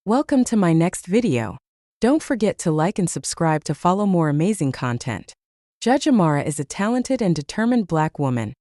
Welcome to my next video. Don't forget to like and subscribe to follow more amazing content. Judge Amara is a talented and determined Black woman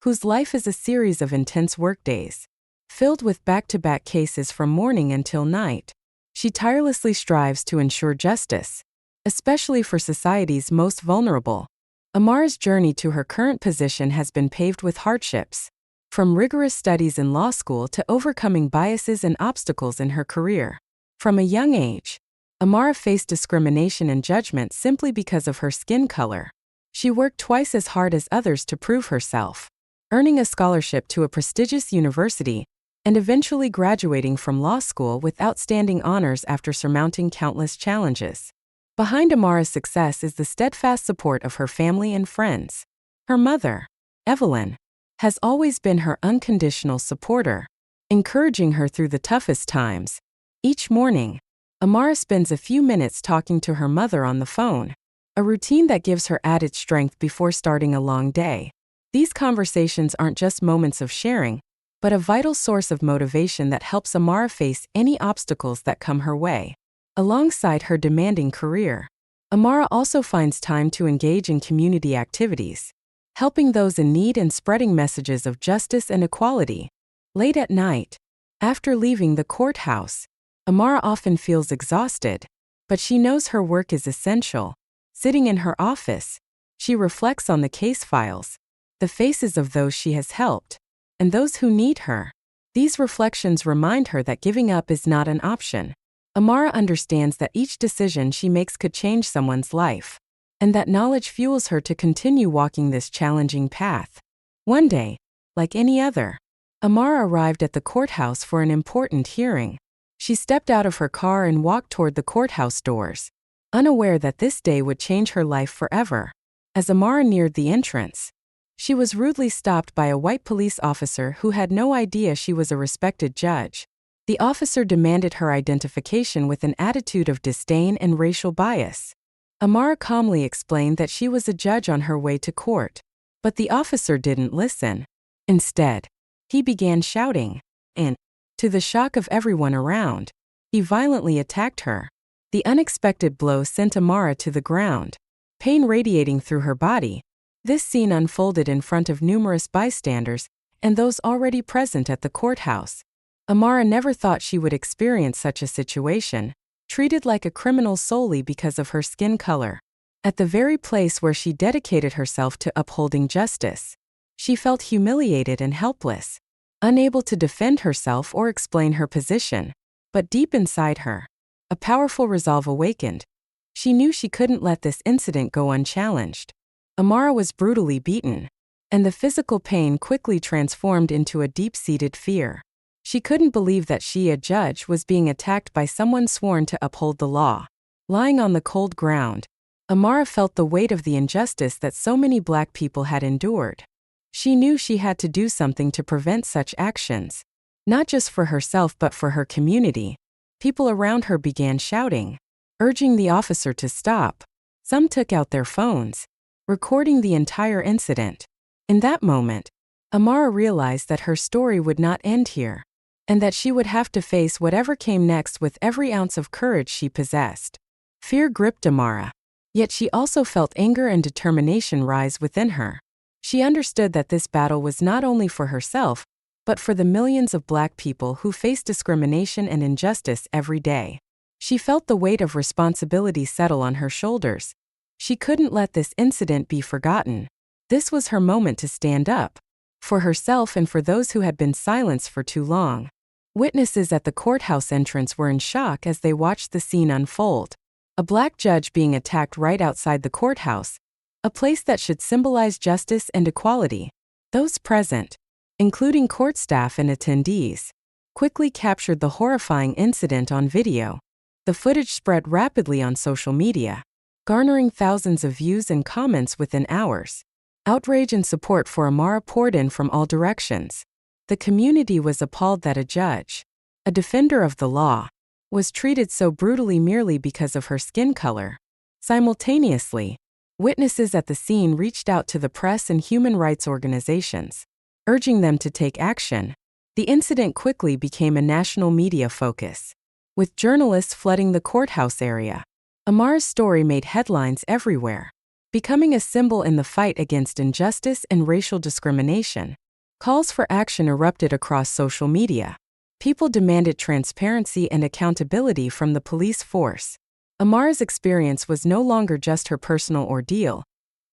whose life is a series of intense workdays, filled with back-to-back cases from morning until night. She tirelessly strives to ensure justice, especially for society's most vulnerable. Amara's journey to her current position has been paved with hardships, from rigorous studies in law school to overcoming biases and obstacles in her career. From a young age, Amara faced discrimination and judgment simply because of her skin color. She worked twice as hard as others to prove herself, earning a scholarship to a prestigious university and eventually graduating from law school with outstanding honors after surmounting countless challenges. Behind Amara's success is the steadfast support of her family and friends. Her mother, Evelyn, has always been her unconditional supporter, encouraging her through the toughest times. Each morning, Amara spends a few minutes talking to her mother on the phone, a routine that gives her added strength before starting a long day. These conversations aren't just moments of sharing, but a vital source of motivation that helps Amara face any obstacles that come her way. Alongside her demanding career, Amara also finds time to engage in community activities, helping those in need and spreading messages of justice and equality. Late at night, after leaving the courthouse, Amara often feels exhausted, but she knows her work is essential. Sitting in her office, she reflects on the case files, the faces of those she has helped, and those who need her. These reflections remind her that giving up is not an option. Amara understands that each decision she makes could change someone's life, and that knowledge fuels her to continue walking this challenging path. One day, like any other, Amara arrived at the courthouse for an important hearing. She stepped out of her car and walked toward the courthouse doors, unaware that this day would change her life forever. As Amara neared the entrance, she was rudely stopped by a white police officer who had no idea she was a respected judge. The officer demanded her identification with an attitude of disdain and racial bias. Amara calmly explained that she was a judge on her way to court, but the officer didn't listen. Instead, he began shouting, and, to the shock of everyone around, he violently attacked her. The unexpected blow sent Amara to the ground, pain radiating through her body. This scene unfolded in front of numerous bystanders and those already present at the courthouse. Amara never thought she would experience such a situation, treated like a criminal solely because of her skin color. At the very place where she dedicated herself to upholding justice, she felt humiliated and helpless, unable to defend herself or explain her position. But deep inside her, a powerful resolve awakened. She knew she couldn't let this incident go unchallenged. Amara was brutally beaten, and the physical pain quickly transformed into a deep-seated fear. She couldn't believe that she, a judge, was being attacked by someone sworn to uphold the law. Lying on the cold ground, Amara felt the weight of the injustice that so many Black people had endured. She knew she had to do something to prevent such actions, not just for herself but for her community. People around her began shouting, urging the officer to stop. Some took out their phones, recording the entire incident. In that moment, Amara realized that her story would not end here, and that she would have to face whatever came next with every ounce of courage she possessed. Fear gripped Amara, yet she also felt anger and determination rise within her. She understood that this battle was not only for herself, but for the millions of Black people who face discrimination and injustice every day. She felt the weight of responsibility settle on her shoulders. She couldn't let this incident be forgotten. This was her moment to stand up, for herself and for those who had been silenced for too long. Witnesses at the courthouse entrance were in shock as they watched the scene unfold. A Black judge being attacked right outside the courthouse, a place that should symbolize justice and equality. Those present, including court staff and attendees, quickly captured the horrifying incident on video. The footage spread rapidly on social media, garnering thousands of views and comments within hours. Outrage and support for Amara poured in from all directions. The community was appalled that a judge, a defender of the law, was treated so brutally merely because of her skin color. Simultaneously, witnesses at the scene reached out to the press and human rights organizations, urging them to take action. The incident quickly became a national media focus. with journalists flooding the courthouse area. Amara's story made headlines everywhere, becoming a symbol in the fight against injustice and racial discrimination. Calls for action erupted across social media. People demanded transparency and accountability from the police force. Amara's experience was no longer just her personal ordeal.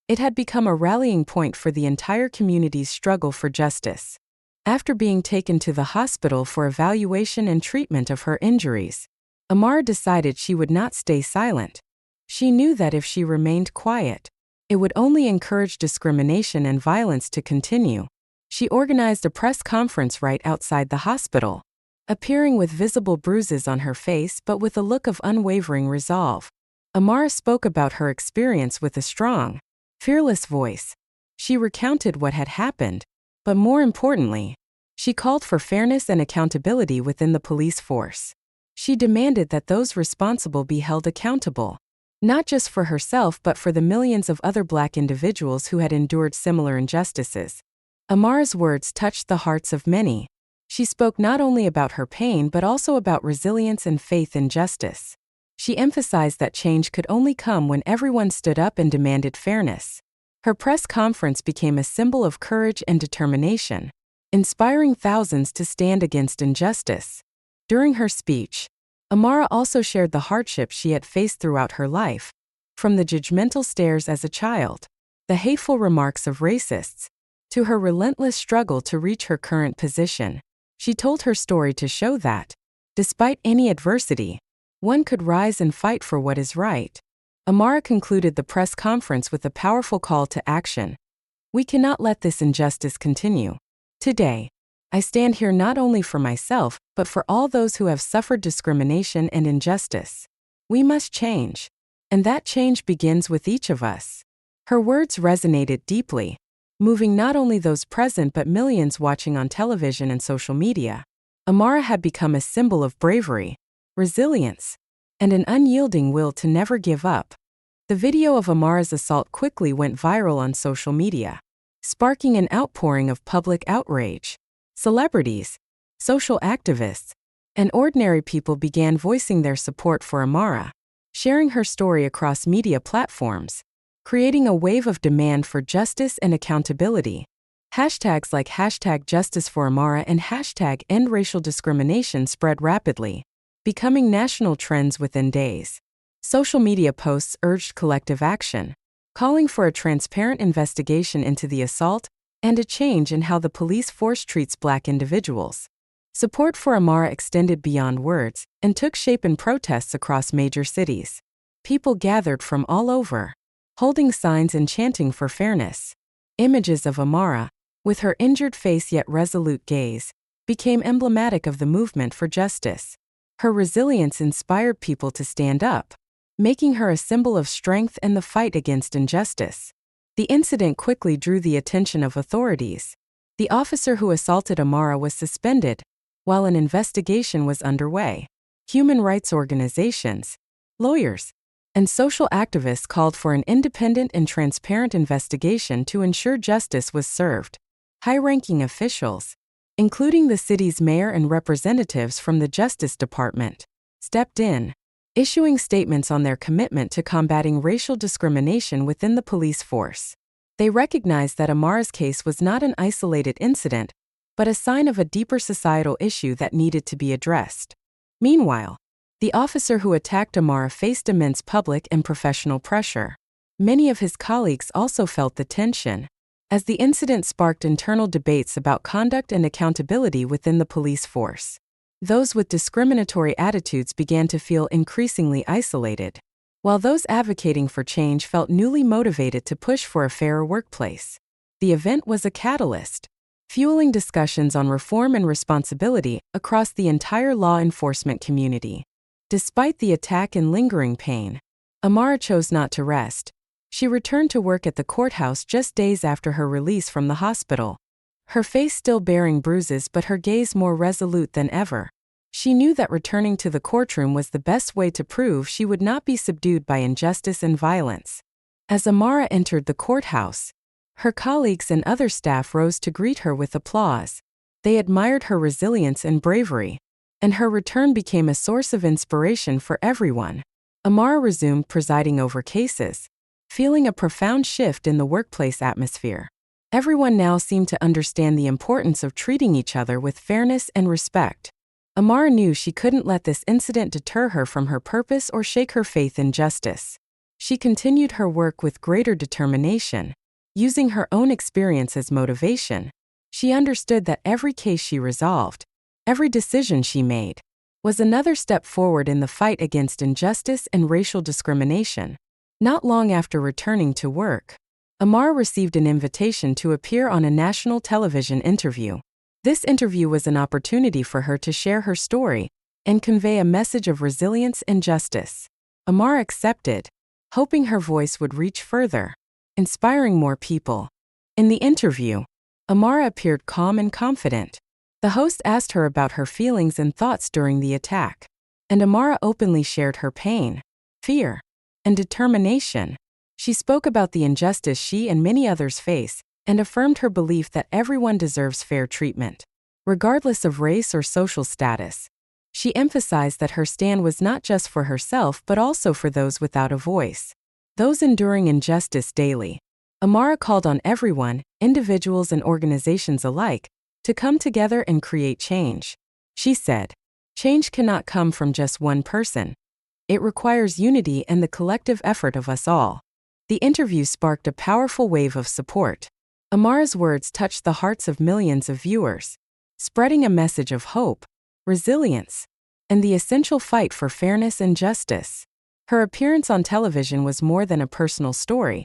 It had become a rallying point for the entire community's struggle for justice. After being taken to the hospital for evaluation and treatment of her injuries, Amara decided she would not stay silent. She knew that if she remained quiet, it would only encourage discrimination and violence to continue. She organized a press conference right outside the hospital, appearing with visible bruises on her face but with a look of unwavering resolve. Amara spoke about her experience with a strong, fearless voice. She recounted what had happened, but more importantly, she called for fairness and accountability within the police force. She demanded that those responsible be held accountable, not just for herself but for the millions of other Black individuals who had endured similar injustices. Amara's words touched the hearts of many. She spoke not only about her pain but also about resilience and faith in justice. She emphasized that change could only come when everyone stood up and demanded fairness. Her press conference became a symbol of courage and determination, inspiring thousands to stand against injustice. During her speech, Amara also shared the hardships she had faced throughout her life, from the judgmental stares as a child, the hateful remarks of racists, to her relentless struggle to reach her current position. She told her story to show that, despite any adversity, one could rise and fight for what is right. Amara concluded the press conference with a powerful call to action. We cannot let this injustice continue. Today, I stand here not only for myself, but for all those who have suffered discrimination and injustice. We must change, and that change begins with each of us. Her words resonated deeply, moving not only those present but millions watching on television and social media. Amara had become a symbol of bravery, resilience, and an unyielding will to never give up. The video of Amara's assault quickly went viral on social media, sparking an outpouring of public outrage. Celebrities, social activists, and ordinary people began voicing their support for Amara, sharing her story across media platforms, creating a wave of demand for justice and accountability. Hashtags like #JusticeForAmara and #EndRacialDiscrimination spread rapidly, becoming national trends within days. Social media posts urged collective action, calling for a transparent investigation into the assault and a change in how the police force treats Black individuals. Support for Amara extended beyond words and took shape in protests across major cities. People gathered from all over, holding signs and chanting for fairness. Images of Amara, with her injured face yet resolute gaze, became emblematic of the movement for justice. Her resilience inspired people to stand up, making her a symbol of strength and the fight against injustice. The incident quickly drew the attention of authorities. The officer who assaulted Amara was suspended, while an investigation was underway. Human rights organizations, lawyers, and social activists called for an independent and transparent investigation to ensure justice was served. High-ranking officials, including the city's mayor and representatives from the Justice Department, stepped in, issuing statements on their commitment to combating racial discrimination within the police force. They recognized that Amara's case was not an isolated incident, but a sign of a deeper societal issue that needed to be addressed. Meanwhile, the officer who attacked Amara faced immense public and professional pressure. Many of his colleagues also felt the tension, as the incident sparked internal debates about conduct and accountability within the police force. Those with discriminatory attitudes began to feel increasingly isolated, while those advocating for change felt newly motivated to push for a fairer workplace. The event was a catalyst, fueling discussions on reform and responsibility across the entire law enforcement community. Despite the attack and lingering pain, Amara chose not to rest. She returned to work at the courthouse just days after her release from the hospital, her face still bearing bruises but her gaze more resolute than ever. She knew that returning to the courtroom was the best way to prove she would not be subdued by injustice and violence. As Amara entered the courthouse, her colleagues and other staff rose to greet her with applause. They admired her resilience and bravery, and her return became a source of inspiration for everyone. Amara resumed presiding over cases, feeling a profound shift in the workplace atmosphere. Everyone now seemed to understand the importance of treating each other with fairness and respect. Amara knew she couldn't let this incident deter her from her purpose or shake her faith in justice. She continued her work with greater determination, using her own experience as motivation. She understood that every case she resolved, every decision she made, was another step forward in the fight against injustice and racial discrimination. Not long after returning to work, Amara received an invitation to appear on a national television interview. This interview was an opportunity for her to share her story and convey a message of resilience and justice. Amara accepted, hoping her voice would reach further, inspiring more people. In the interview, Amara appeared calm and confident. The host asked her about her feelings and thoughts during the attack, and Amara openly shared her pain, fear, and determination. She spoke about the injustice she and many others face, and affirmed her belief that everyone deserves fair treatment, regardless of race or social status. She emphasized that her stand was not just for herself but also for those without a voice, those enduring injustice daily. Amara called on everyone, individuals and organizations alike, to come together and create change. She said, "Change cannot come from just one person. It requires unity and the collective effort of us all." The interview sparked a powerful wave of support. Amara's words touched the hearts of millions of viewers, spreading a message of hope, resilience, and the essential fight for fairness and justice. Her appearance on television was more than a personal story.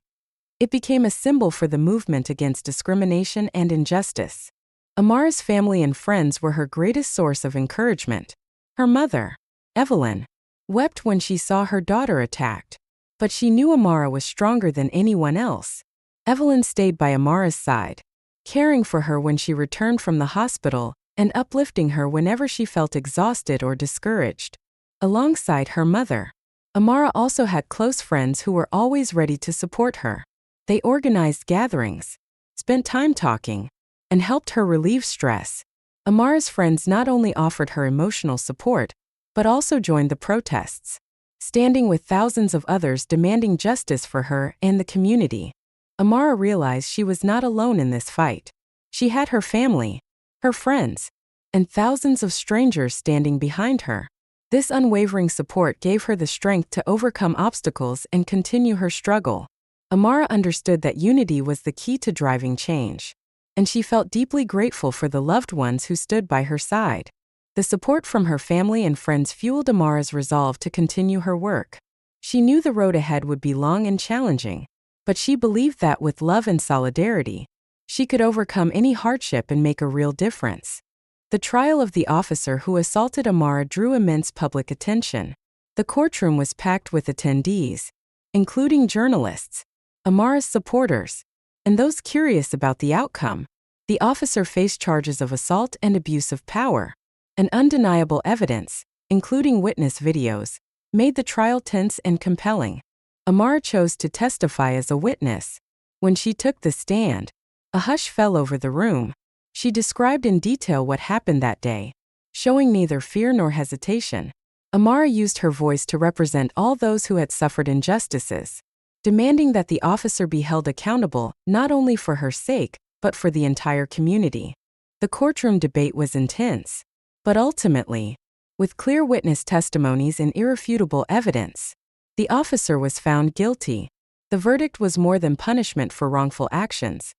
It became a symbol for the movement against discrimination and injustice. Amara's family and friends were her greatest source of encouragement. Her mother, Evelyn, wept when she saw her daughter attacked, but she knew Amara was stronger than anyone else. Evelyn stayed by Amara's side, caring for her when she returned from the hospital and uplifting her whenever she felt exhausted or discouraged. Alongside her mother, Amara also had close friends who were always ready to support her. They organized gatherings, spent time talking, and helped her relieve stress. Amara's friends not only offered her emotional support, but also joined the protests, standing with thousands of others demanding justice for her and the community. Amara realized she was not alone in this fight. She had her family, her friends, and thousands of strangers standing behind her. This unwavering support gave her the strength to overcome obstacles and continue her struggle. Amara understood that unity was the key to driving change, and she felt deeply grateful for the loved ones who stood by her side. The support from her family and friends fueled Amara's resolve to continue her work. She knew the road ahead would be long and challenging, but she believed that with love and solidarity, she could overcome any hardship and make a real difference. The trial of the officer who assaulted Amara drew immense public attention. The courtroom was packed with attendees, including journalists, Amara's supporters, and those curious about the outcome. The officer faced charges of assault and abuse of power, and undeniable evidence, including witness videos, made the trial tense and compelling. Amara chose to testify as a witness. When she took the stand, a hush fell over the room. She described in detail what happened that day, showing neither fear nor hesitation. Amara used her voice to represent all those who had suffered injustices, demanding that the officer be held accountable not only for her sake, but for the entire community. The courtroom debate was intense, but ultimately, with clear witness testimonies and irrefutable evidence, the officer was found guilty. The verdict was more than punishment for wrongful actions.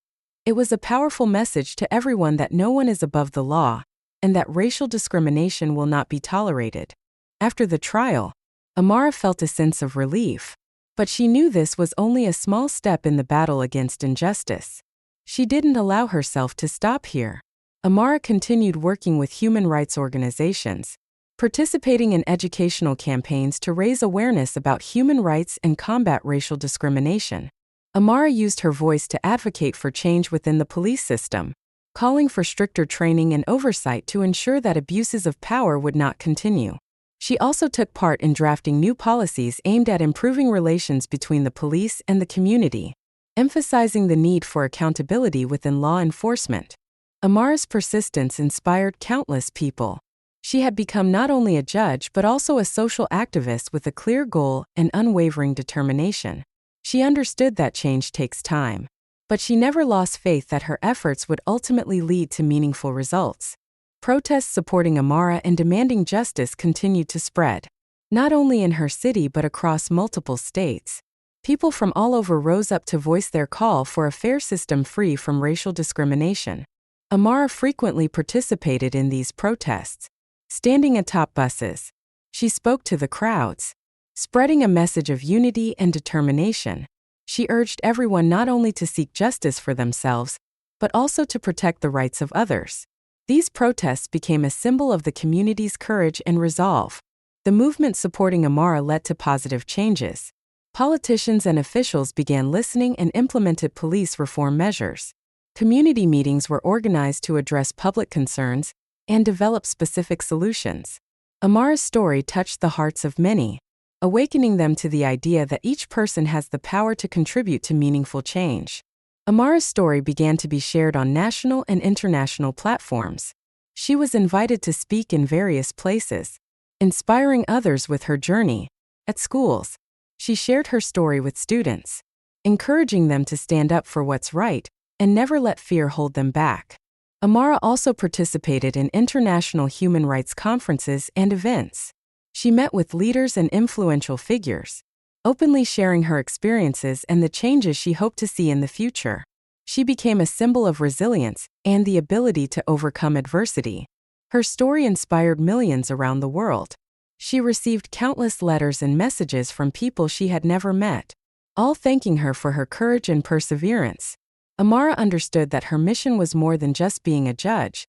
It was a powerful message to everyone that no one is above the law, and that racial discrimination will not be tolerated. After the trial, Amara felt a sense of relief, but she knew this was only a small step in the battle against injustice. She didn't allow herself to stop here. Amara continued working with human rights organizations, participating in educational campaigns to raise awareness about human rights and combat racial discrimination. Amara used her voice to advocate for change within the police system, calling for stricter training and oversight to ensure that abuses of power would not continue. She also took part in drafting new policies aimed at improving relations between the police and the community, emphasizing the need for accountability within law enforcement. Amara's persistence inspired countless people. She had become not only a judge but also a social activist with a clear goal and unwavering determination. She understood that change takes time, but she never lost faith that her efforts would ultimately lead to meaningful results. Protests supporting Amara and demanding justice continued to spread, not only in her city but across multiple states. People from all over rose up to voice their call for a fair system free from racial discrimination. Amara frequently participated in these protests, standing atop buses. She spoke to the crowds, spreading a message of unity and determination. She urged everyone not only to seek justice for themselves, but also to protect the rights of others. These protests became a symbol of the community's courage and resolve. The movement supporting Amara led to positive changes. Politicians and officials began listening and implemented police reform measures. Community meetings were organized to address public concerns and develop specific solutions. Amara's story touched the hearts of many, awakening them to the idea that each person has the power to contribute to meaningful change. Amara's story began to be shared on national and international platforms. She was invited to speak in various places, inspiring others with her journey. At schools, she shared her story with students, encouraging them to stand up for what's right and never let fear hold them back. Amara also participated in international human rights conferences and events. She met with leaders and influential figures, openly sharing her experiences and the changes she hoped to see in the future. She became a symbol of resilience and the ability to overcome adversity. Her story inspired millions around the world. She received countless letters and messages from people she had never met, all thanking her for her courage and perseverance. Amara understood that her mission was more than just being a judge.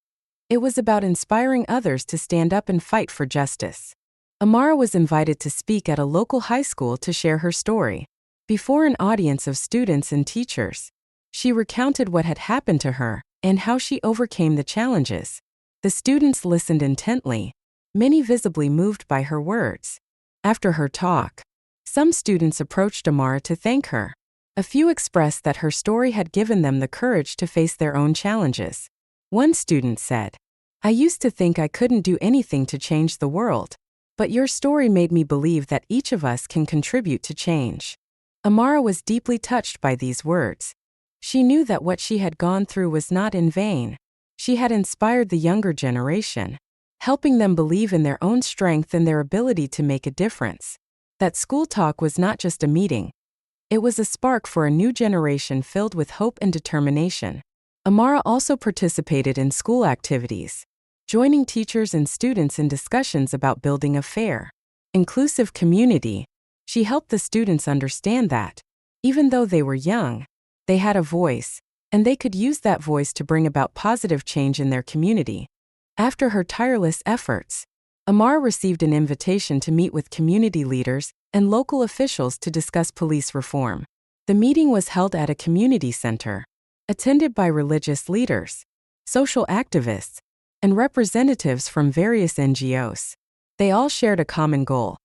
It was about inspiring others to stand up and fight for justice. Amara was invited to speak at a local high school to share her story. Before an audience of students and teachers, she recounted what had happened to her and how she overcame the challenges. The students listened intently, many visibly moved by her words. After her talk, some students approached Amara to thank her. A few expressed that her story had given them the courage to face their own challenges. One student said, "I used to think I couldn't do anything to change the world, but your story made me believe that each of us can contribute to change." Amara was deeply touched by these words. She knew that what she had gone through was not in vain. She had inspired the younger generation, helping them believe in their own strength and their ability to make a difference. That school talk was not just a meeting. It was a spark for a new generation filled with hope and determination. Amara also participated in school activities, joining teachers and students in discussions about building a fair, inclusive community. She helped the students understand that, even though they were young, they had a voice, and they could use that voice to bring about positive change in their community. After her tireless efforts, Amara received an invitation to meet with community leaders and local officials to discuss police reform. The meeting was held at a community center, attended by religious leaders, social activists, and representatives from various NGOs. They all shared a common goal: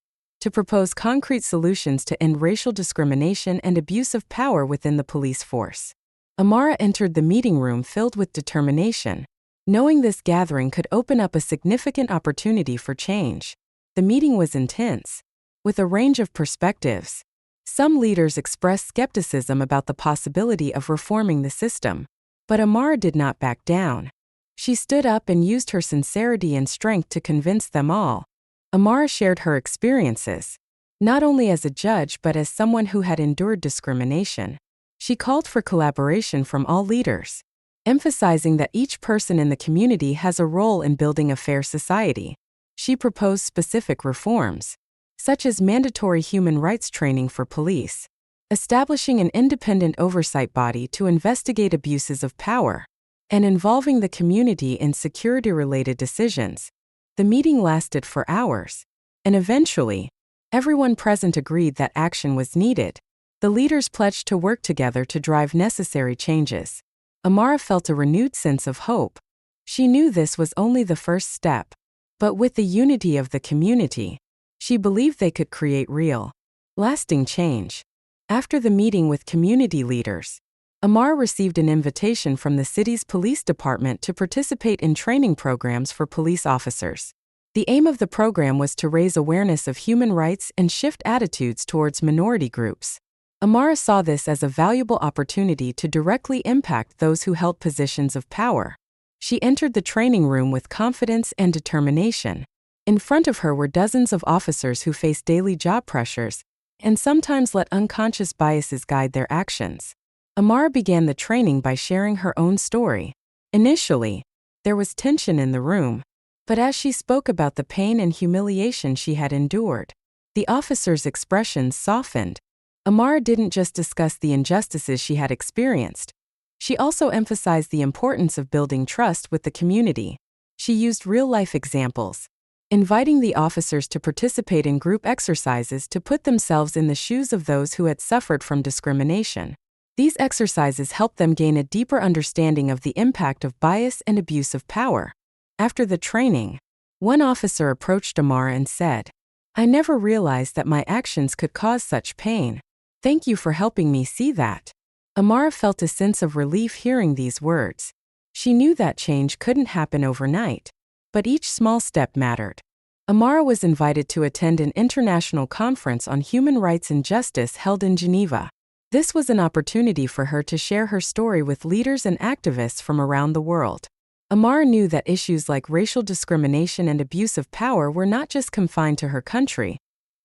to propose concrete solutions to end racial discrimination and abuse of power within the police force. Amara entered the meeting room filled with determination, knowing this gathering could open up a significant opportunity for change. The meeting was intense, with a range of perspectives. Some leaders expressed skepticism about the possibility of reforming the system, but Amara did not back down. She stood up and used her sincerity and strength to convince them all. Amara shared her experiences, not only as a judge but as someone who had endured discrimination. She called for collaboration from all leaders, emphasizing that each person in the community has a role in building a fair society. She proposed specific reforms, such as mandatory human rights training for police, establishing an independent oversight body to investigate abuses of power, and involving the community in security-related decisions. The meeting lasted for hours, and eventually, everyone present agreed that action was needed. The leaders pledged to work together to drive necessary changes. Amara felt a renewed sense of hope. She knew this was only the first step, but with the unity of the community, she believed they could create real, lasting change. After the meeting with community leaders, Amara received an invitation from the city's police department to participate in training programs for police officers. The aim of the program was to raise awareness of human rights and shift attitudes towards minority groups. Amara saw this as a valuable opportunity to directly impact those who held positions of power. She entered the training room with confidence and determination. In front of her were dozens of officers who faced daily job pressures and sometimes let unconscious biases guide their actions. Amara began the training by sharing her own story. Initially, there was tension in the room, but as she spoke about the pain and humiliation she had endured, the officers' expressions softened. Amara didn't just discuss the injustices she had experienced. She also emphasized the importance of building trust with the community. She used real-life examples, inviting the officers to participate in group exercises to put themselves in the shoes of those who had suffered from discrimination. These exercises helped them gain a deeper understanding of the impact of bias and abuse of power. After the training, one officer approached Amara and said, "I never realized that my actions could cause such pain. Thank you for helping me see that." Amara felt a sense of relief hearing these words. She knew that change couldn't happen overnight, but each small step mattered. Amara was invited to attend an international conference on human rights and justice held in Geneva. This was an opportunity for her to share her story with leaders and activists from around the world. Amara knew that issues like racial discrimination and abuse of power were not just confined to her country.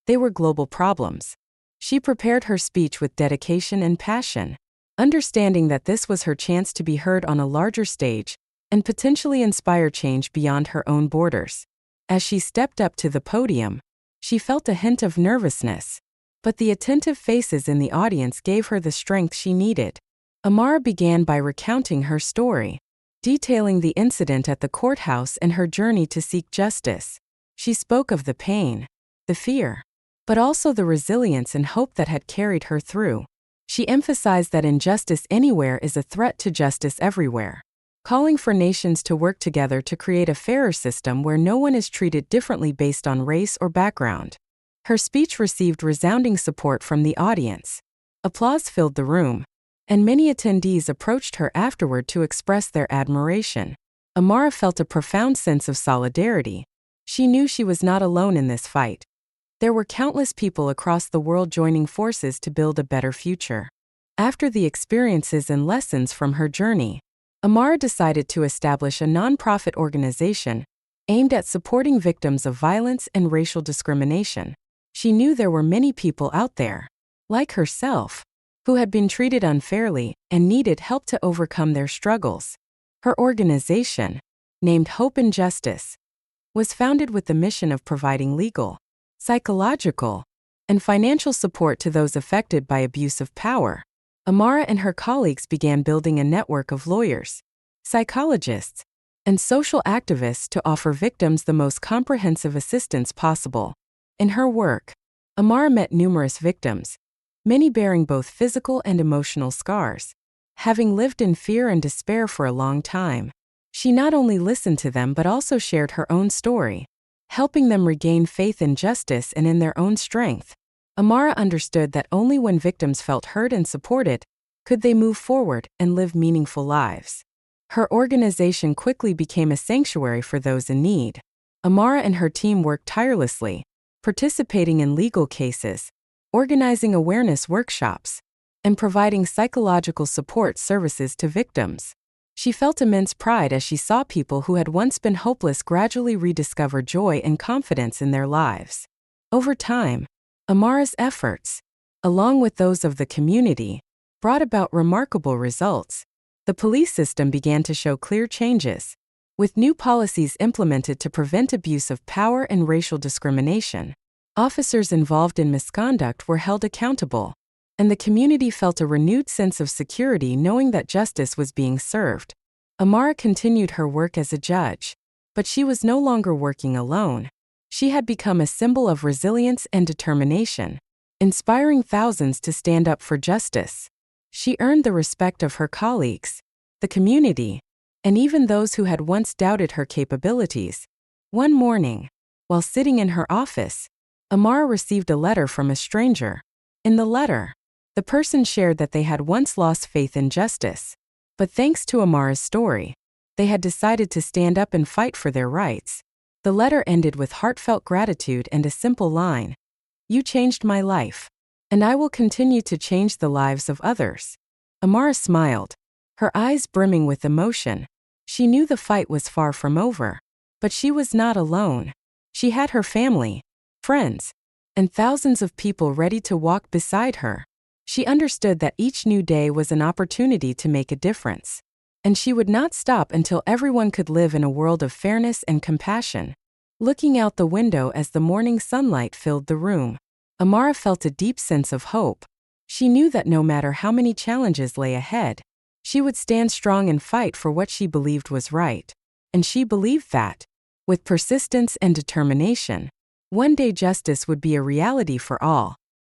They were global problems. She prepared her speech with dedication and passion, understanding that this was her chance to be heard on a larger stage and potentially inspire change beyond her own borders. As she stepped up to the podium, she felt a hint of nervousness, but the attentive faces in the audience gave her the strength she needed. Amara began by recounting her story, detailing the incident at the courthouse and her journey to seek justice. She spoke of the pain, the fear, but also the resilience and hope that had carried her through. She emphasized that injustice anywhere is a threat to justice everywhere, calling for nations to work together to create a fairer system where no one is treated differently based on race or background. Her speech received resounding support from the audience. Applause filled the room, and many attendees approached her afterward to express their admiration. Amara felt a profound sense of solidarity. She knew she was not alone in this fight. There were countless people across the world joining forces to build a better future. After the experiences and lessons from her journey, Amara decided to establish a nonprofit organization aimed at supporting victims of violence and racial discrimination. She knew there were many people out there, like herself, who had been treated unfairly and needed help to overcome their struggles. Her organization, named Hope and Justice, was founded with the mission of providing legal, psychological, and financial support to those affected by abuse of power. Amara and her colleagues began building a network of lawyers, psychologists, and social activists to offer victims the most comprehensive assistance possible. In her work, Amara met numerous victims, many bearing both physical and emotional scars. Having lived in fear and despair for a long time, she not only listened to them but also shared her own story, helping them regain faith in justice and in their own strength. Amara understood that only when victims felt heard and supported could they move forward and live meaningful lives. Her organization quickly became a sanctuary for those in need. Amara and her team worked tirelessly, participating in legal cases, organizing awareness workshops, and providing psychological support services to victims. She felt immense pride as she saw people who had once been hopeless gradually rediscover joy and confidence in their lives. Over time, Amara's efforts, along with those of the community, brought about remarkable results. The police system began to show clear changes, with new policies implemented to prevent abuse of power and racial discrimination. Officers involved in misconduct were held accountable, and the community felt a renewed sense of security knowing that justice was being served. Amara continued her work as a judge, but she was no longer working alone. She had become a symbol of resilience and determination, inspiring thousands to stand up for justice. She earned the respect of her colleagues, the community, and even those who had once doubted her capabilities. One morning, while sitting in her office, Amara received a letter from a stranger. In the letter, the person shared that they had once lost faith in justice, but thanks to Amara's story, they had decided to stand up and fight for their rights. The letter ended with heartfelt gratitude and a simple line: "You changed my life, and I will continue to change the lives of others." Amara smiled, her eyes brimming with emotion. She knew the fight was far from over, but she was not alone. She had her family, friends, and thousands of people ready to walk beside her. She understood that each new day was an opportunity to make a difference, and she would not stop until everyone could live in a world of fairness and compassion. Looking out the window as the morning sunlight filled the room, Amara felt a deep sense of hope. She knew that no matter how many challenges lay ahead, she would stand strong and fight for what she believed was right. And she believed that, with persistence and determination, one day justice would be a reality for all.